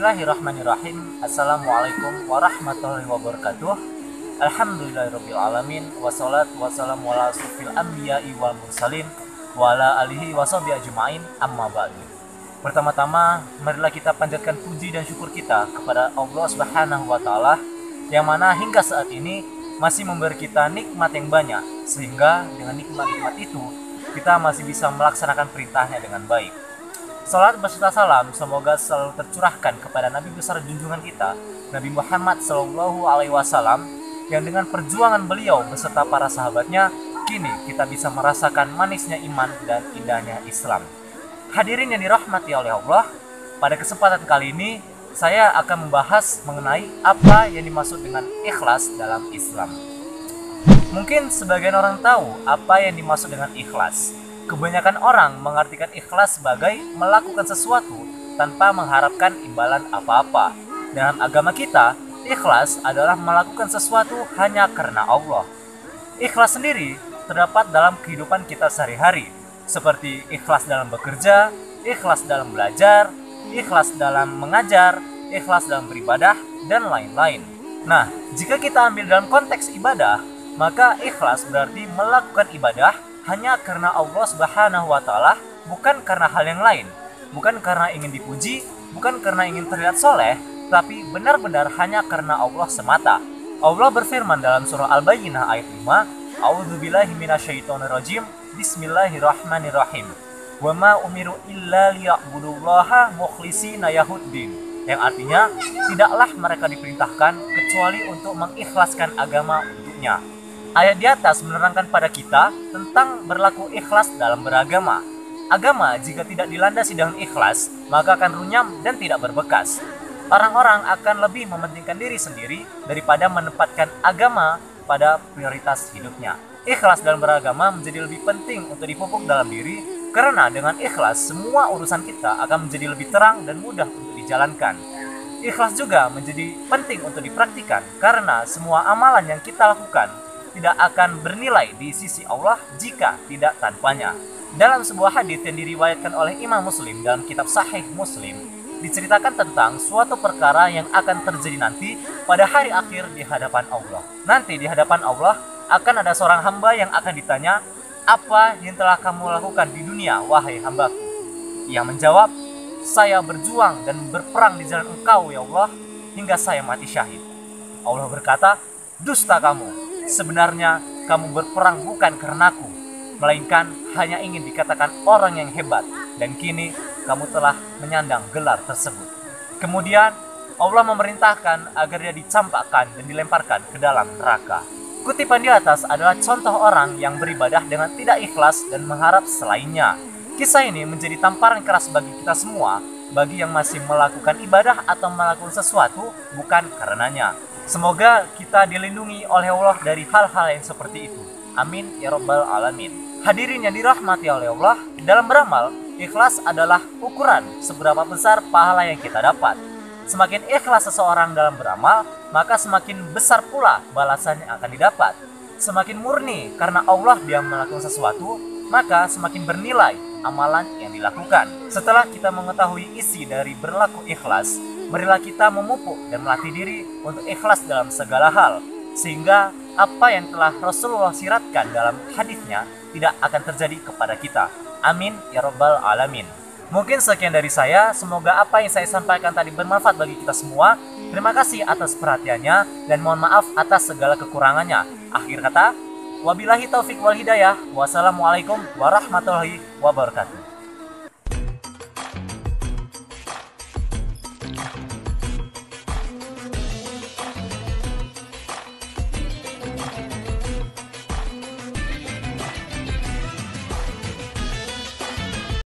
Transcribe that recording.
Bismillahirrahmanirrahim. Assalamualaikum warahmatullahi wabarakatuh. Alhamdulillahirrabbilalamin. Wassalatu wassalamu ala asrofil anbiya'i wal mursalin wa ala alihi washabihi ajma'in, amma ba'du. Pertama-tama, marilah kita panjatkan puji dan syukur kita kepada Allah Subhanahu wa Ta'ala, yang mana hingga saat ini masih memberi kita nikmat yang banyak, sehingga dengan nikmat-nikmat itu kita masih bisa melaksanakan perintahnya dengan baik. Salat beserta salam semoga selalu tercurahkan kepada Nabi besar junjungan kita, Nabi Muhammad SAW, yang dengan perjuangan beliau beserta para sahabatnya, kini kita bisa merasakan manisnya iman dan indahnya Islam. Hadirin yang dirahmati oleh Allah, pada kesempatan kali ini saya akan membahas mengenai apa yang dimaksud dengan ikhlas dalam Islam. Mungkin sebagian orang tahu apa yang dimaksud dengan ikhlas. Kebanyakan orang mengartikan ikhlas sebagai melakukan sesuatu tanpa mengharapkan imbalan apa-apa. Dalam agama kita, ikhlas adalah melakukan sesuatu hanya karena Allah. Ikhlas sendiri terdapat dalam kehidupan kita sehari-hari, seperti ikhlas dalam bekerja, ikhlas dalam belajar, ikhlas dalam mengajar, ikhlas dalam beribadah, dan lain-lain. Nah, jika kita ambil dalam konteks ibadah, maka ikhlas berarti melakukan ibadah hanya karena Allah Subhanahu wa Ta'ala, bukan karena hal yang lain, bukan karena ingin dipuji, bukan karena ingin terlihat soleh, tapi benar-benar hanya karena Allah semata. Allah berfirman dalam surah Al-Bayyinah ayat 5, A'udzubillahi minasyaitonirrajim, Bismillahirrahmanirrahim. Wa ma umiru illa liya'budullaha mukhlishina lahuddin. Yang artinya, tidaklah mereka diperintahkan kecuali untuk mengikhlaskan agama untuknya. Ayat di atas menerangkan pada kita tentang berlaku ikhlas dalam beragama. Agama jika tidak dilandasi dengan ikhlas, maka akan runyam dan tidak berbekas. Orang-orang akan lebih mementingkan diri sendiri daripada menempatkan agama pada prioritas hidupnya. Ikhlas dalam beragama menjadi lebih penting untuk dipupuk dalam diri, karena dengan ikhlas semua urusan kita akan menjadi lebih terang dan mudah untuk dijalankan. Ikhlas juga menjadi penting untuk dipraktikkan, karena semua amalan yang kita lakukan tidak akan bernilai di sisi Allah jika tidak tanpanya. Dalam sebuah hadis yang diriwayatkan oleh Imam Muslim dalam kitab Sahih Muslim, diceritakan tentang suatu perkara yang akan terjadi nanti pada hari akhir di hadapan Allah. Nanti di hadapan Allah akan ada seorang hamba yang akan ditanya, "Apa yang telah kamu lakukan di dunia, wahai hambaku?" Ia menjawab, "Saya berjuang dan berperang di jalan Engkau, ya Allah, hingga saya mati syahid." Allah berkata, "Dusta kamu. Sebenarnya kamu berperang bukan karenaku, melainkan hanya ingin dikatakan orang yang hebat, dan kini kamu telah menyandang gelar tersebut." Kemudian Allah memerintahkan agar dia dicampakkan dan dilemparkan ke dalam neraka. Kutipan di atas adalah contoh orang yang beribadah dengan tidak ikhlas dan mengharap selainnya. Kisah ini menjadi tamparan keras bagi kita semua, bagi yang masih melakukan ibadah atau melakukan sesuatu bukan karenanya. Semoga kita dilindungi oleh Allah dari hal-hal yang seperti itu. Amin ya rabbal alamin. Hadirin yang dirahmati oleh Allah, dalam beramal, ikhlas adalah ukuran seberapa besar pahala yang kita dapat. Semakin ikhlas seseorang dalam beramal, maka semakin besar pula balasan yang akan didapat. Semakin murni karena Allah dia melakukan sesuatu, maka semakin bernilai amalan yang dilakukan. Setelah kita mengetahui isi dari berlaku ikhlas, marilah kita memupuk dan melatih diri untuk ikhlas dalam segala hal, sehingga apa yang telah Rasulullah siratkan dalam hadisnya tidak akan terjadi kepada kita. Amin ya rabbal alamin. Mungkin sekian dari saya, semoga apa yang saya sampaikan tadi bermanfaat bagi kita semua. Terima kasih atas perhatiannya dan mohon maaf atas segala kekurangannya. Akhir kata, wabillahi taufik wal hidayah. Wassalamualaikum warahmatullahi wabarakatuh.